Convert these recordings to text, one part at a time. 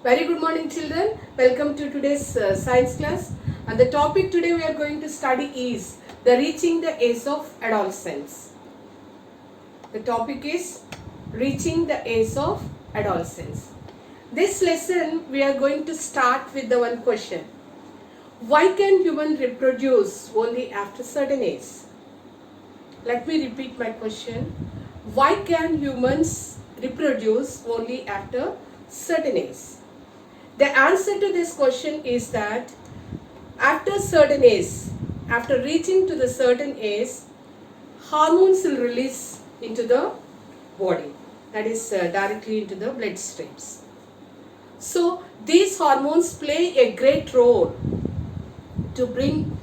Very good morning, children. Welcome to today's science class. And the topic today we are going to study is the reaching the age of adolescence. The topic is reaching the age of adolescence. This lesson we are going to start with the one question. Why can human reproduce only after certain age? Let me repeat my question. Why can humans reproduce only after certain age? The answer to this question is that after certain age, after reaching to the certain age, hormones will release into the body, that is directly into the bloodstreams. So these hormones play a great role to bring,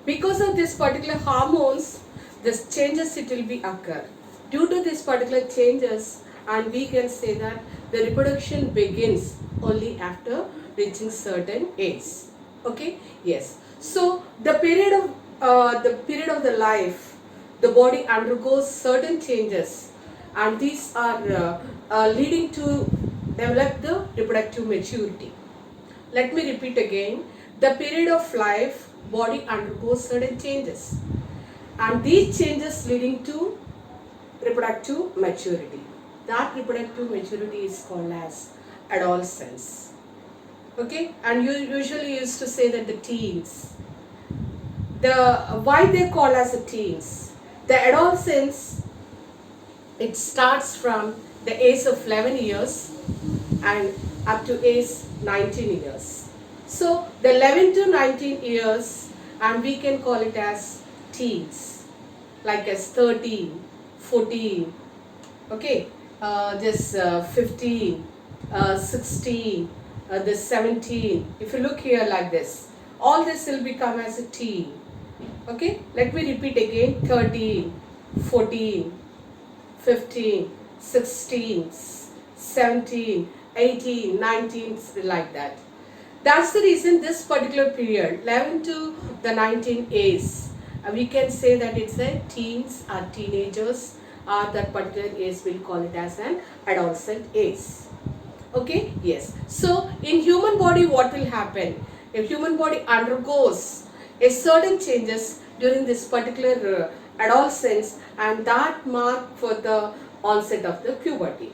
because of this particular hormones, this changes it will be occur. Due to these particular changes, and we can say that the reproduction begins only after reaching certain age. Okay, yes. So the period of the life, the body undergoes certain changes, and these are leading to develop the reproductive maturity. Let me repeat again. The period of life, body undergoes certain changes, and these changes leading to reproductive maturity. That reproductive maturity is called as adolescence. Okay, and you usually used to say that the teens. Why they call as the teens? The adolescence, it starts from the age of 11 years and up to age 19 years. So the 11 to 19 years, and we can call it as teens, like as 13, 14, okay, this 15, 16, this 17. If you look here like this, all this will become as a teen. Okay, let me repeat again. 13, 14, 15, 16, 17, 18, 19, like that. That's the reason this particular period, 11 to the 19 age, we can say that it's a teens or teenagers, or that particular age we'll call it as an adolescent age. Okay, yes. So in human body, what will happen? If human body undergoes a certain changes during this particular adolescence, and that mark for the onset of the puberty.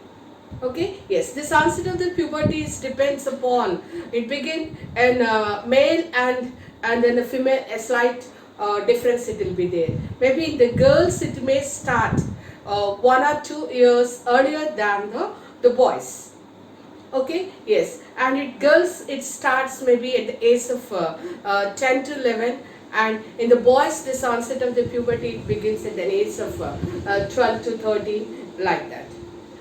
Okay, yes, this onset of the puberty depends upon, it begin in male and then the female, a slight difference it will be there. Maybe in the girls it may start 1 or 2 years earlier than the boys. Okay, yes, and girls it starts maybe at the age of 10 to 11, and in the boys this onset of the puberty begins at the age of 12 to 13, like that.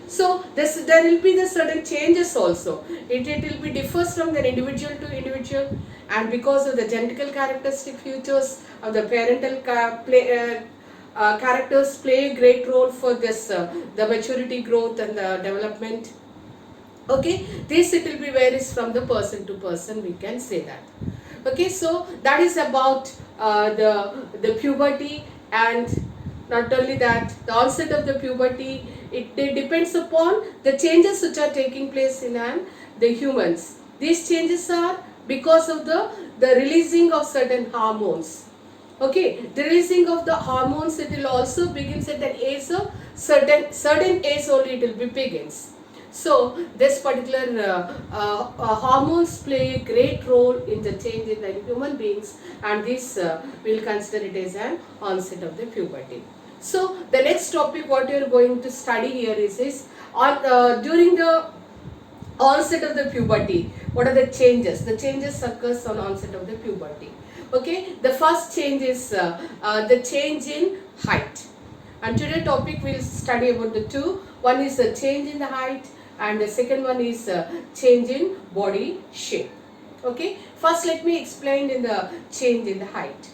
So there will be the certain changes also. It will be differs from the individual to individual, and because of the genetical characteristic features of the parental characters play a great role for this the maturity growth and the development. Okay, this it will be varies from the person to person, we can say that. Okay, so that is about the puberty, and not only that, the onset of the puberty, it depends upon the changes which are taking place in the humans. These changes are because of the releasing of certain hormones. Okay, the releasing of the hormones, it will also begins at an age of certain age only it will be begins. So this particular hormones play a great role in the change in the human beings, and this we will consider it as an onset of the puberty. So the next topic what you are going to study here is during the onset of the puberty, what are the changes? The changes occurs on onset of the puberty. Okay, the first change is the change in height. And today topic we will study about the two. One is the change in the height, and the second one is change in body shape. Okay, first let me explain in the change in the height.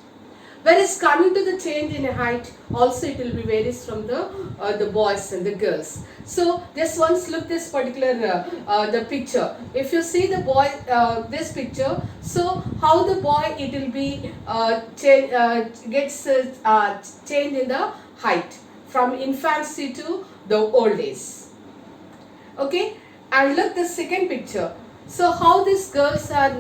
Whereas coming to the change in height, also it will be varies from the boys and the girls. So just once look this particular the picture. If you see the boy this picture, so how the boy it will be gets change in the height from infancy to the old age. Okay, And look the second picture. So how these girls are,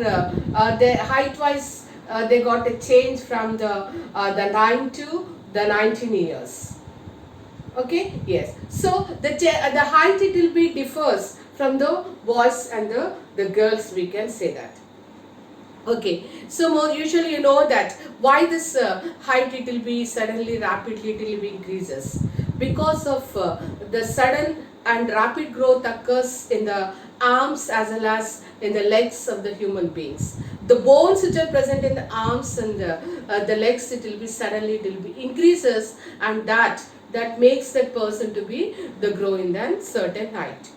their height wise, they got a change from the 9 to the 19 years. Okay, yes. So the height, it will be differs from the boys and the girls, we can say that. Okay, so more usually you know that why this height, it will be suddenly rapidly, it will be increases because of the sudden and rapid growth occurs in the arms as well as in the legs of the human beings. The bones which are present in the arms and the legs, it will be suddenly, it will be increases, and that makes that person to be the grow in then certain height.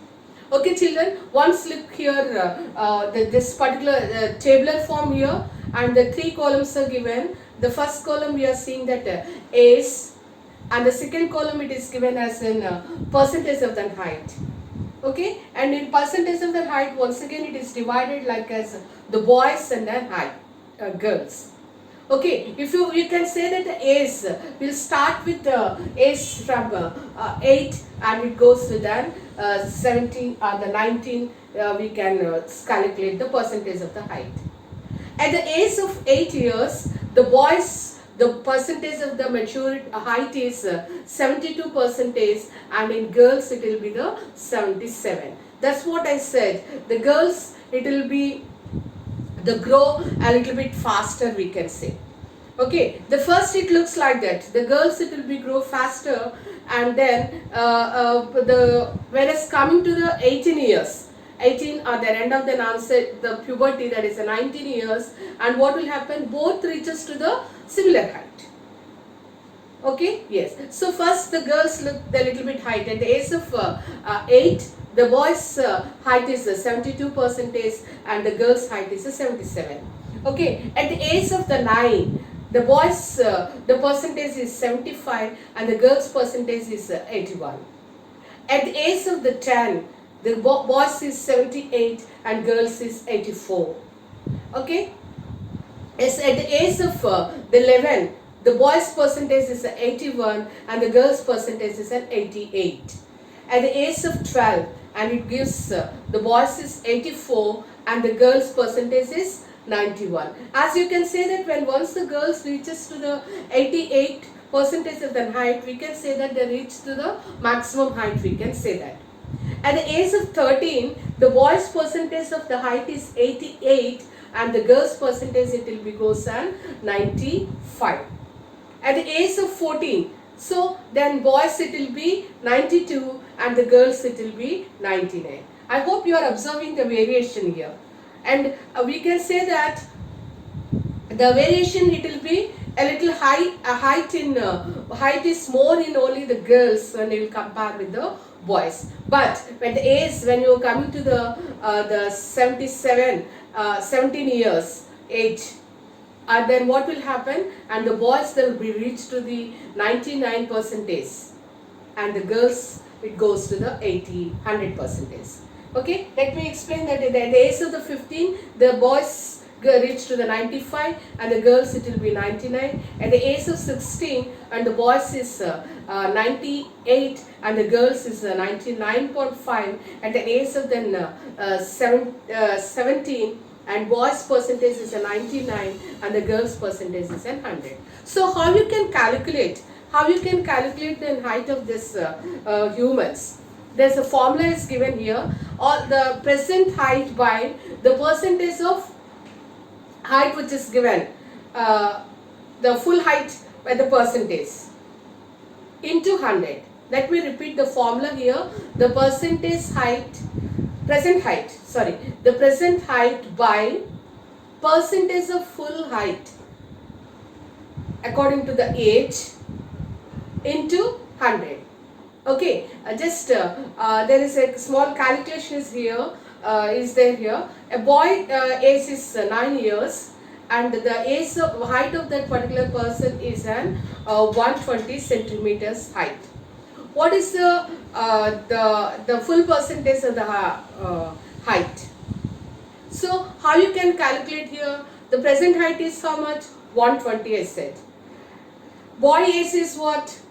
Okay children, once look here, this particular tabular form here, and the three columns are given. The first column we are seeing that age, and the second column it is given as in percentage of the height. Okay, and in percentage of the height, once again it is divided like as the boys and then height, girls. Okay, if you can say that the age will start with age from 8 and it goes to then 17 or the 19, we can calculate the percentage of the height. At the age of 8 years, the boys, the percentage of the mature height is 72 percentage, and in girls it will be the 77. That's what I said. The girls, it will be the grow a little bit faster, we can say. Okay, the first it looks like that. The girls, it will be grow faster, and then whereas coming to the 18 years, 18 or the end of the onset, the puberty, that is the 19 years, and what will happen? Both reaches to the similar height. Okay, yes. So first the girls look the little bit height. At the age of 8, the boys' height is 72 percentage and the girls' height is 77. Okay, at the age of the 9, the boys' the percentage is 75 and the girls' percentage is 81. At the age of the 10, the boys is 78 and girls is 84. Okay, yes. At the age of the 11, the boys' percentage is 81 and the girls' percentage is 88. At the age of 12, and it gives the boys is 84 and the girls' percentage is 91. As you can say that when once the girls reaches to the 88 percentage of the height, we can say that they reach to the maximum height, we can say that. At the age of 13, the boys' percentage of the height is 88 and the girls' percentage, it will be goes on 95. At the age of 14, so then boys it will be 92 and the girls it will be 99. I hope you are observing the variation here. And we can say that the variation, it will be a little high, height is more in only the girls when you will compare with the boys. But when the age, when you are coming to the 17 years age, and then what will happen? And the boys, they will be reached to the 99 percentage, and the girls, it goes to the 100 percentage. Okay, let me explain that. At the age of the 15, the boys reach to the 95 and the girls, it will be 99. At the age of 16, and the boys is 98 and the girls is 99.5. At the age of then 17, and boys' percentage is 99 and the girls' percentage is 100. So how you can calculate? How you can calculate the height of this humans? There's a formula is given here, or the present height by the percentage of height which is given, the full height by the percentage into 100. Let me repeat the formula here. The percentage height, the present height by percentage of full height according to the age into 100. Okay, there is a small calculation is here, is there here. A boy age is 9 years and the age of height of that particular person is an 120 centimeters height. What is the full percentage of the height? So how you can calculate here? The present height is how much? 120, I said. Boy age is what?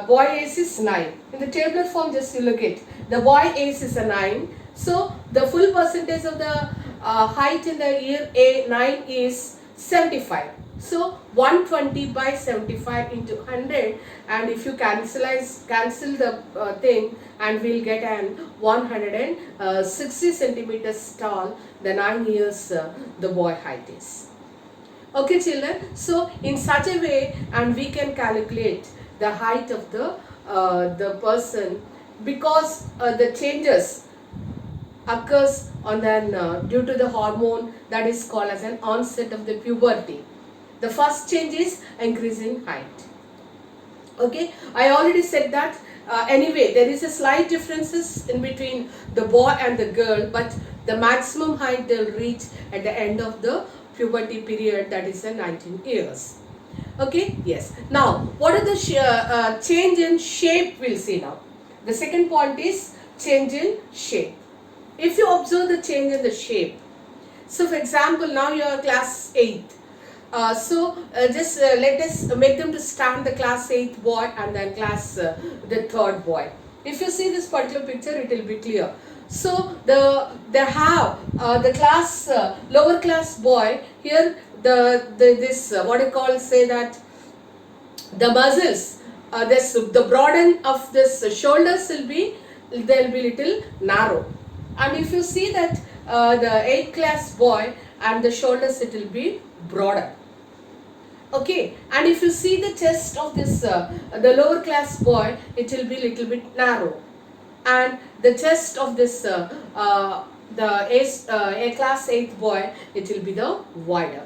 boy age is 9. In the tabular form, just you look it. The boy age is a 9. So the full percentage of the height in the year A9 is 75. So 120 by 75 into 100, and if you cancel the thing, and we'll get an 160 centimeters tall, the 9 years the boy height is. Okay children, so in such a way, and we can calculate the height of the person, because the changes occurs on then due to the hormone that is called as an onset of the puberty. The first change is increase in height. Okay, I already said that. Anyway, there is a slight differences in between the boy and the girl, but the maximum height they'll reach at the end of the puberty period, that is 19 years. Okay, yes. Now, what are the change in shape we'll see now. The second point is change in shape. If you observe the change in the shape, so for example, now you are class 8. Just let us make them to stand, the class 8th boy and then class the 3rd boy. If you see this particular picture, it will be clear. So they have the class lower class boy here. This what you call, say that the muscles, the broaden of this shoulders will be little narrow, and if you see that the 8th class boy and the shoulders, it will be broader. Okay, and if you see the chest of this the lower class boy, it will be little bit narrow, and the chest of this the A class 8th boy, it will be the wider.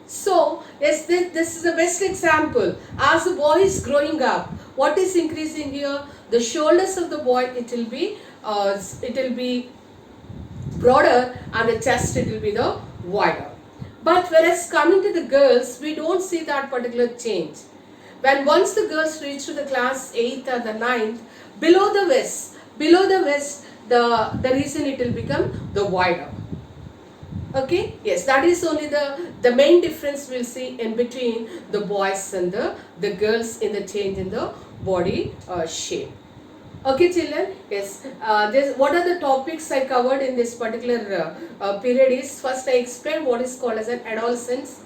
So yes, this is the best example. As the boy is growing up, what is increasing here? The shoulders of the boy, it will be broader, and the chest, it will be the wider. But whereas coming to the girls, we don't see that particular change. When once the girls reach to the class 8th or the 9th, below the waist, the reason it will become the wider. Okay, yes, that is only the main difference we'll see in between the boys and the girls in the change in the body shape. Okay children, yes, what are the topics I covered in this particular period is, first I explained what is called as an adolescence,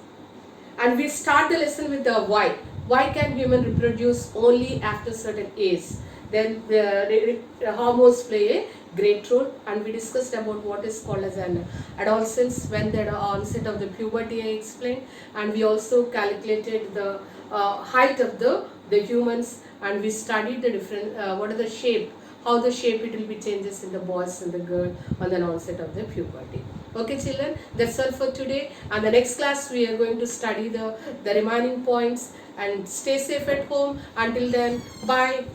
and we start the lesson with the why. Why can human reproduce only after certain age? Then the hormones play a great role, and we discussed about what is called as an adolescence, when the onset of the puberty I explained, and we also calculated the height of the humans, and we studied the different what are the shape, how the shape it will be changes in the boys and the girl on the onset of the puberty. Okay children, that's all for today, and the next class we are going to study the remaining points, and stay safe at home. Until then, bye.